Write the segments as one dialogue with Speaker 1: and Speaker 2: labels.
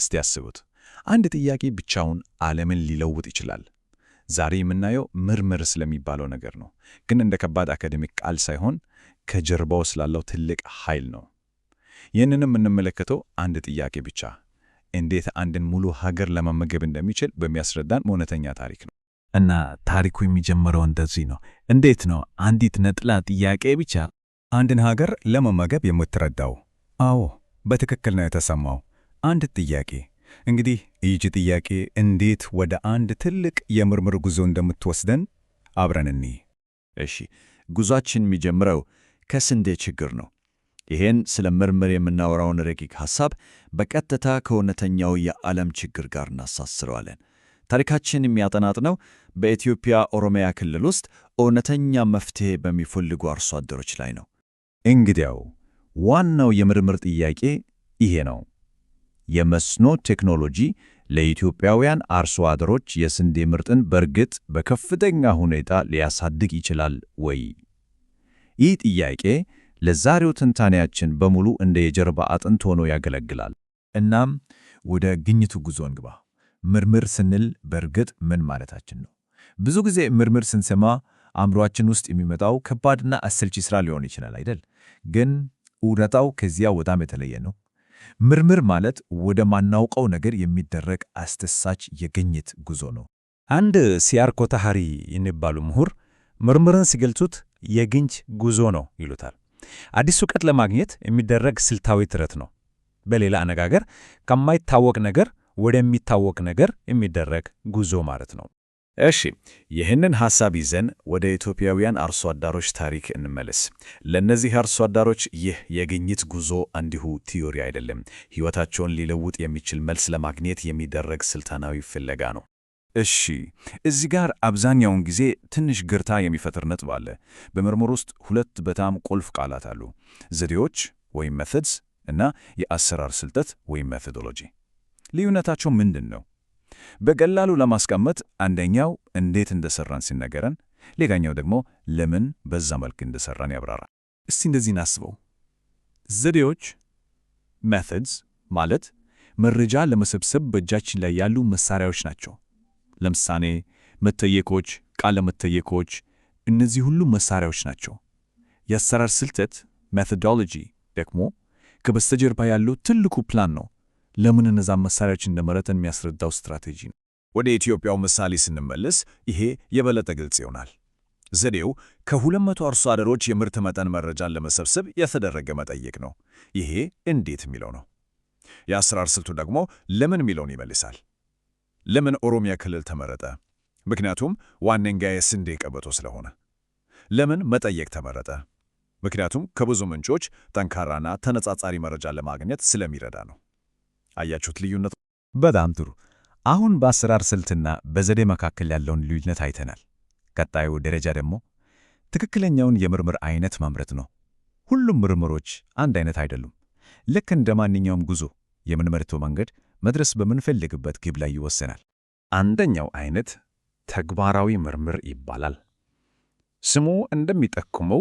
Speaker 1: እስቲ ያስቡት፣ አንድ ጥያቄ ብቻውን ዓለምን ሊለውጥ ይችላል። ዛሬ የምናየው ምርምር ስለሚባለው ነገር ነው፣ ግን እንደ ከባድ አካዴሚክ ቃል ሳይሆን ከጀርባው ስላለው ትልቅ ኃይል ነው። ይህንንም የምንመለከተው አንድ ጥያቄ ብቻ እንዴት አንድን ሙሉ ሀገር ለመመገብ እንደሚችል በሚያስረዳን እውነተኛ ታሪክ ነው።
Speaker 2: እና ታሪኩ የሚጀምረው እንደዚህ ነው። እንዴት ነው አንዲት ነጥላ ጥያቄ ብቻ አንድን ሀገር ለመመገብ የምትረዳው? አዎ፣ በትክክል ነው የተሰማው። አንድ ጥያቄ። እንግዲህ ይህች ጥያቄ እንዴት ወደ አንድ ትልቅ የምርምር ጉዞ እንደምትወስደን አብረን እንይ።
Speaker 3: እሺ፣ ጉዟችን የሚጀምረው ከስንዴ ችግር ነው። ይሄን ስለ ምርምር የምናወራውን ረቂቅ ሐሳብ በቀጥታ ከእውነተኛው የዓለም ችግር ጋር እናሳስረዋለን። ታሪካችን የሚያጠናጥነው በኢትዮጵያ ኦሮሚያ ክልል ውስጥ እውነተኛ መፍትሔ በሚፈልጉ አርሶ አደሮች ላይ ነው።
Speaker 1: እንግዲያው ዋናው የምርምር ጥያቄ ይሄ ነው። የመስኖ ቴክኖሎጂ ለኢትዮጵያውያን አርሶ አደሮች የስንዴ ምርትን በእርግጥ በከፍተኛ ሁኔታ ሊያሳድግ ይችላል ወይ? ይህ ጥያቄ ለዛሬው ትንታኔያችን በሙሉ እንደ የጀርባ አጥንት ሆኖ ያገለግላል።
Speaker 2: እናም ወደ ግኝቱ ጉዞ እንግባ። ምርምር ስንል በእርግጥ ምን ማለታችን ነው? ብዙ ጊዜ ምርምር ስንሰማ አእምሮአችን ውስጥ የሚመጣው ከባድና አሰልቺ ሥራ ሊሆን ይችላል አይደል? ግን እውነታው ከዚያ በጣም የተለየ ነው። ምርምር ማለት ወደ ማናውቀው ነገር የሚደረግ አስደሳች የግኝት ጉዞ ነው።
Speaker 4: አንድ ሲያር ኮታሃሪ የሚባሉ ምሁር ምርምርን ሲገልጹት የግኝት ጉዞ ነው ይሉታል። አዲስ እውቀት ለማግኘት የሚደረግ ስልታዊ ጥረት ነው። በሌላ አነጋገር ከማይታወቅ ነገር ወደሚታወቅ ነገር የሚደረግ ጉዞ ማለት ነው።
Speaker 1: እሺ፣ ይህንን ሐሳብ ይዘን ወደ ኢትዮጵያውያን አርሶ አደሮች ታሪክ እንመለስ። ለእነዚህ አርሶ አደሮች ይህ የግኝት ጉዞ እንዲሁ ቲዮሪ አይደለም፣ ሕይወታቸውን ሊለውጥ የሚችል መልስ ለማግኘት የሚደረግ ስልታዊ ፍለጋ ነው። እሺ፣ እዚህ ጋር አብዛኛውን ጊዜ ትንሽ ግርታ የሚፈጥር ነጥብ አለ። በምርምር ውስጥ ሁለት በጣም ቁልፍ ቃላት አሉ፣ ዘዴዎች ወይም ሜቶድስ እና የአሰራር ስልጠት ወይም ሜቶዶሎጂ። ልዩነታቸው ምንድን ነው? በቀላሉ ለማስቀመጥ አንደኛው እንዴት እንደሰራን ሲነገረን፣ ሌላኛው ደግሞ ለምን በዛ መልክ እንደሰራን ያብራራል። እስቲ እንደዚህ እናስበው። ዘዴዎች ሜቶድስ ማለት መረጃ ለመሰብሰብ በእጃችን ላይ ያሉ መሳሪያዎች ናቸው። ለምሳሌ መጠየቆች፣ ቃለ መጠየቆች፣ እነዚህ ሁሉ መሳሪያዎች ናቸው። የአሰራር ስልጠት ሜቶዶሎጂ ደግሞ ከበስተጀርባ ያለው ትልቁ ፕላን ነው። ለምን እነዛን መሳሪያዎች እንደመረጥን የሚያስረዳው ስትራቴጂ ነው። ወደ ኢትዮጵያው ምሳሌ ስንመለስ ይሄ የበለጠ ግልጽ ይሆናል። ዘዴው ከ200 አርሶ አደሮች የምርት መጠን መረጃን ለመሰብሰብ የተደረገ መጠየቅ ነው። ይሄ እንዴት የሚለው ነው። የአሰራር ስልቱ ደግሞ ለምን የሚለውን ይመልሳል። ለምን ኦሮሚያ ክልል ተመረጠ? ምክንያቱም ዋነኛ የስንዴ ቀበቶ ስለሆነ። ለምን መጠየቅ ተመረጠ? ምክንያቱም ከብዙ ምንጮች ጠንካራና ተነጻጻሪ መረጃ ለማግኘት ስለሚረዳ ነው። አያችሁት ልዩነቱ?
Speaker 2: በጣም ጥሩ። አሁን በአሰራር ስልትና በዘዴ መካከል ያለውን ልዩነት አይተናል። ቀጣዩ ደረጃ ደግሞ ትክክለኛውን የምርምር አይነት መምረጥ ነው። ሁሉም ምርምሮች አንድ አይነት አይደሉም። ልክ እንደ ማንኛውም ጉዞ የምንመርጠው መንገድ መድረስ በምንፈልግበት ግብ ላይ ይወሰናል።
Speaker 1: አንደኛው አይነት ተግባራዊ ምርምር ይባላል። ስሙ እንደሚጠቁመው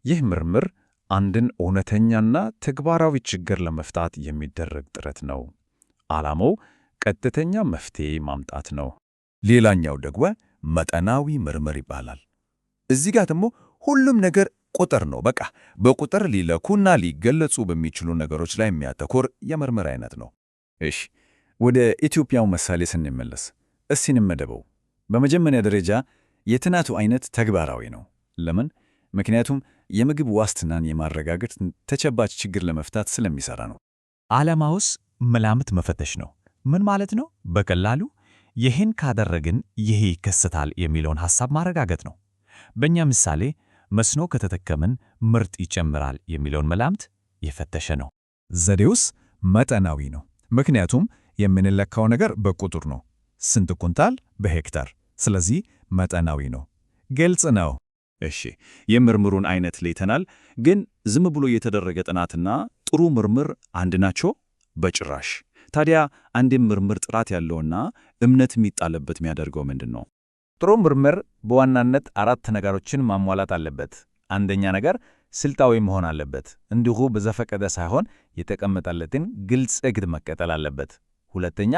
Speaker 1: ይህ ምርምር አንድን እውነተኛና ተግባራዊ ችግር ለመፍታት የሚደረግ ጥረት ነው። ዓላማው ቀጥተኛ መፍትሔ ማምጣት ነው።
Speaker 2: ሌላኛው ደግሞ መጠናዊ ምርምር ይባላል። እዚህ ጋር ደግሞ ሁሉም ነገር ቁጥር ነው። በቃ በቁጥር ሊለኩና ሊገለጹ በሚችሉ ነገሮች ላይ የሚያተኮር የምርምር አይነት ነው።
Speaker 1: እሺ፣ ወደ ኢትዮጵያው ምሳሌ ስንመለስ እስቲ እንመደበው። በመጀመሪያ ደረጃ የጥናቱ አይነት ተግባራዊ ነው። ለምን? ምክንያቱም የምግብ ዋስትናን የማረጋገጥ ተጨባጭ ችግር ለመፍታት ስለሚሰራ ነው።
Speaker 2: ዓላማውስ መላምት መፈተሽ ነው። ምን ማለት ነው? በቀላሉ ይህን ካደረግን ይሄ ይከሰታል የሚለውን ሐሳብ ማረጋገጥ ነው። በእኛ ምሳሌ መስኖ ከተጠቀምን ምርት ይጨምራል የሚለውን መላምት የፈተሸ ነው። ዘዴውስ መጠናዊ ነው። ምክንያቱም የምንለካው ነገር በቁጥር ነው። ስንት ኩንታል በሄክታር። ስለዚህ መጠናዊ ነው። ግልጽ ነው።
Speaker 1: እሺ፣ የምርምሩን አይነት ለይተናል። ግን ዝም ብሎ የተደረገ ጥናትና ጥሩ ምርምር አንድ ናቸው? በጭራሽ። ታዲያ አንድም ምርምር ጥራት ያለውና እምነት የሚጣልበት የሚያደርገው ምንድን ነው?
Speaker 4: ጥሩ ምርምር በዋናነት 4 ነገሮችን ማሟላት አለበት። አንደኛ ነገር ስልታዊ መሆን አለበት። እንዲሁ በዘፈቀደ ሳይሆን የተቀመጠለትን ግልጽ እቅድ መከተል አለበት።
Speaker 2: ሁለተኛ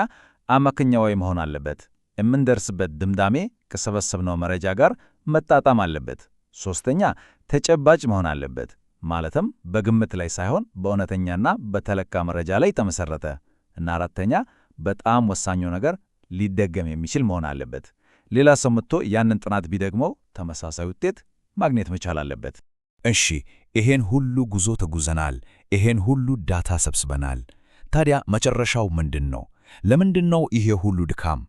Speaker 2: አመክንዮአዊ መሆን አለበት። የምንደርስበት ድምዳሜ ከሰበሰብነው መረጃ ጋር መጣጣም አለበት። ሶስተኛ ተጨባጭ መሆን አለበት። ማለትም በግምት ላይ ሳይሆን በእውነተኛና በተለካ መረጃ ላይ ተመሰረተ። እና አራተኛ በጣም ወሳኙ ነገር ሊደገም የሚችል መሆን አለበት። ሌላ ሰው መጥቶ ያንን ጥናት ቢደግመው ተመሳሳይ ውጤት ማግኘት መቻል አለበት።
Speaker 3: እሺ፣ ይሄን ሁሉ ጉዞ ተጉዘናል፣ ይሄን ሁሉ ዳታ ሰብስበናል። ታዲያ መጨረሻው ምንድን ነው? ለምንድን ነው ይሄ ሁሉ ድካም?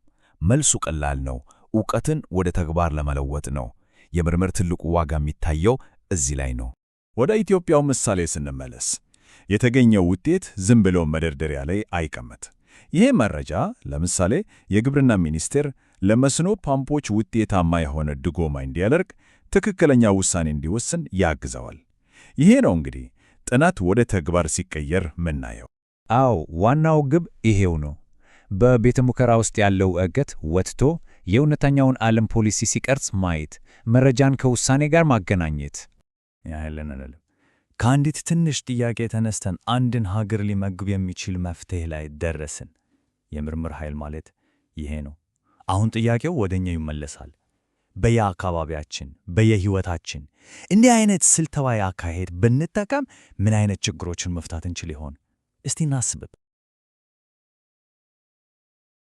Speaker 3: መልሱ ቀላል ነው። ዕውቀትን ወደ ተግባር ለመለወጥ ነው። የምርምር ትልቁ ዋጋ የሚታየው እዚህ ላይ ነው።
Speaker 1: ወደ ኢትዮጵያው ምሳሌ ስንመለስ የተገኘው ውጤት ዝም ብሎ መደርደሪያ ላይ አይቀመጥ። ይሄ መረጃ ለምሳሌ የግብርና ሚኒስቴር ለመስኖ ፓምፖች ውጤታማ የሆነ ድጎማ እንዲያደርግ፣ ትክክለኛ ውሳኔ እንዲወስን ያግዘዋል። ይሄ ነው እንግዲህ ጥናት ወደ ተግባር ሲቀየር ምናየው።
Speaker 4: አዎ፣ ዋናው ግብ ይሄው ነው። በቤተ ሙከራ ውስጥ ያለው እገት ወጥቶ የእውነተኛውን ዓለም ፖሊሲ ሲቀርጽ ማየት፣ መረጃን ከውሳኔ ጋር ማገናኘት።
Speaker 2: ከአንዲት ትንሽ ጥያቄ ተነስተን አንድን ሀገር ሊመግብ የሚችል መፍትሄ ላይ ደረስን። የምርምር ኃይል ማለት ይሄ ነው። አሁን ጥያቄው ወደኛ ይመለሳል። በየአካባቢያችን በየህይወታችን እንዲህ አይነት ስልታዊ አካሄድ ብንጠቀም ምን አይነት ችግሮችን መፍታት እንችል ይሆን? እስቲ እናስብብ።